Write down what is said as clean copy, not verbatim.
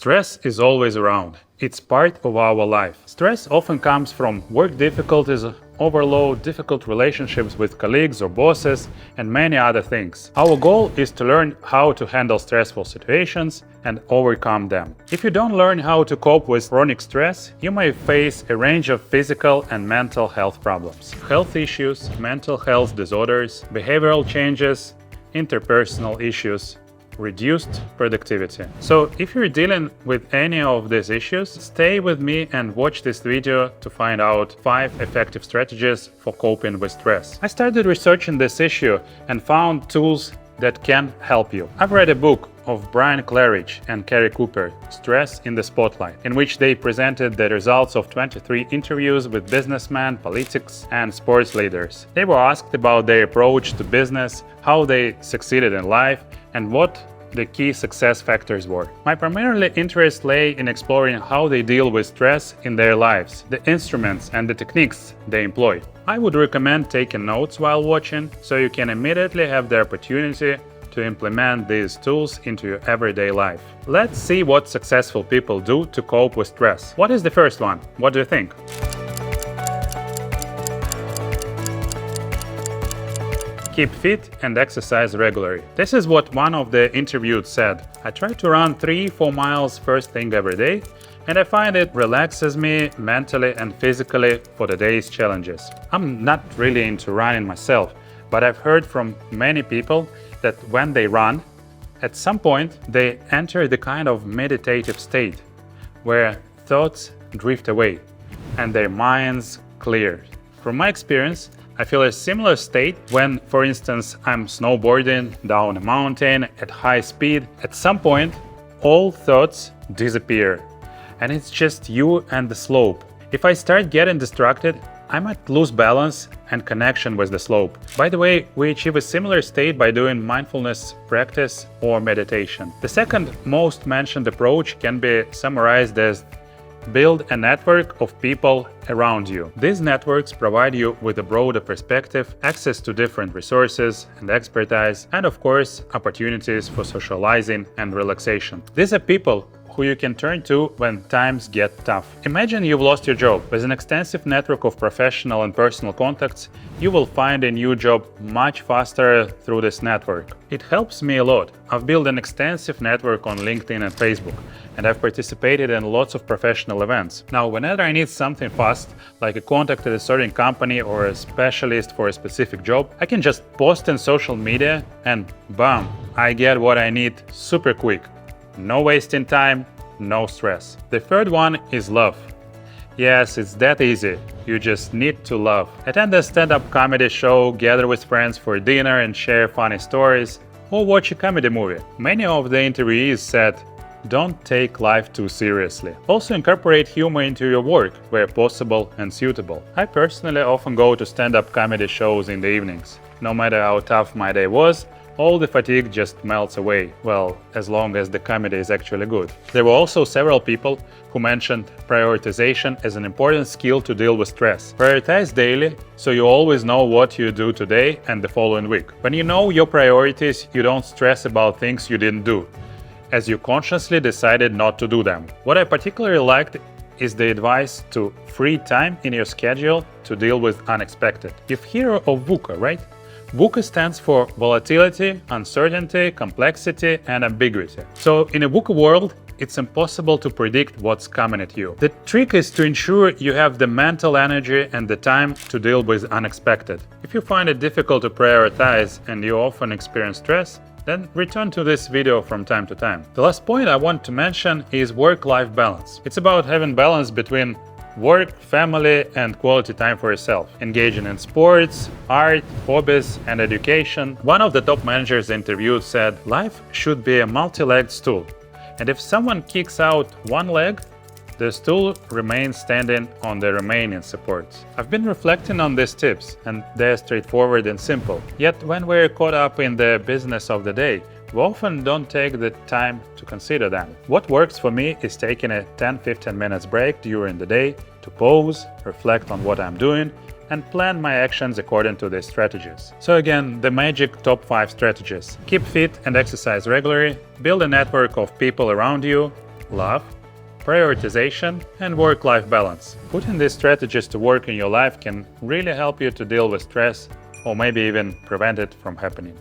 Stress is always around. It's part of our life. Stress often comes from work difficulties, overload, difficult relationships with colleagues or bosses, and many other things. Our goal is to learn how to handle stressful situations and overcome them. If you don't learn how to cope with chronic stress, you may face a range of physical and mental health problems. Health issues, mental health disorders, behavioral changes, interpersonal issues, reduced productivity. So if you're dealing with any of these issues, stay with me and watch this video to find out 5 effective strategies for coping with stress. I started researching this issue and found tools that can help you. I've read a book of Brian Claridge and Carrie Cooper, Stress in the Spotlight, in which they presented the results of 23 interviews with businessmen, politics, and sports leaders. They were asked about their approach to business, how they succeeded in life, and what the key success factors were. My primary interest lay in exploring how they deal with stress in their lives, the instruments and the techniques they employ. I would recommend taking notes while watching, so you can immediately have the opportunity to implement these tools into your everyday life. Let's see what successful people do to cope with stress. What is the first one? What do you think? Keep fit and exercise regularly. This is what one of the interviewed said. I try to run 3-4 miles first thing every day, and I find it relaxes me mentally and physically for the day's challenges. I'm not really into running myself, but I've heard from many people that when they run, at some point they enter the kind of meditative state where thoughts drift away and their minds clear. From my experience, I feel a similar state when, for instance, I'm snowboarding down a mountain at high speed. At some point, all thoughts disappear, and it's just you and the slope. If I start getting distracted, I might lose balance and connection with the slope. By the way, we achieve a similar state by doing mindfulness practice or meditation. The second most mentioned approach can be summarized as build a network of people around you. These networks provide you with a broader perspective, access to different resources and expertise, and of course, opportunities for socializing and relaxation. These are people who you can turn to when times get tough. Imagine you've lost your job. With an extensive network of professional and personal contacts, you will find a new job much faster through this network. It helps me a lot. I've built an extensive network on LinkedIn and Facebook, and I've participated in lots of professional events. Now, whenever I need something fast, like a contact at a certain company or a specialist for a specific job, I can just post in social media and bam, I get what I need super quick. No wasting time, no stress. The third one is love. Yes, it's that easy. You just need to love. Attend a stand-up comedy show, gather with friends for dinner and share funny stories, or watch a comedy movie. Many of the interviewees said, don't take life too seriously. Also incorporate humor into your work where possible and suitable. I personally often go to stand-up comedy shows in the evenings. No matter how tough my day was, all the fatigue just melts away, well, as long as the comedy is actually good. There were also several people who mentioned prioritization as an important skill to deal with stress. Prioritize daily, so you always know what you do today and the following week. When you know your priorities, you don't stress about things you didn't do, as you consciously decided not to do them. What I particularly liked is the advice to free time in your schedule to deal with unexpected. You've heard of VUCA, right? VUCA stands for volatility, uncertainty, complexity, and ambiguity. So in a VUCA world, it's impossible to predict what's coming at you. The trick is to ensure you have the mental energy and the time to deal with unexpected. If you find it difficult to prioritize and you often experience stress, then return to this video from time to time. The last point I want to mention is work-life balance. It's about having balance between work, family, and quality time for yourself. Engaging in sports, art, hobbies, and education. One of the top managers interviewed said, life should be a multi-legged stool. And if someone kicks out one leg, the stool remains standing on the remaining supports. I've been reflecting on these tips, and they're straightforward and simple. Yet when we're caught up in the business of the day, we often don't take the time to consider them. What works for me is taking a 10-15 minutes break during the day to pause, reflect on what I'm doing, and plan my actions according to these strategies. So again, the magic top 5 strategies. Keep fit and exercise regularly, build a network of people around you, love, prioritization, and work-life balance. Putting these strategies to work in your life can really help you to deal with stress or maybe even prevent it from happening.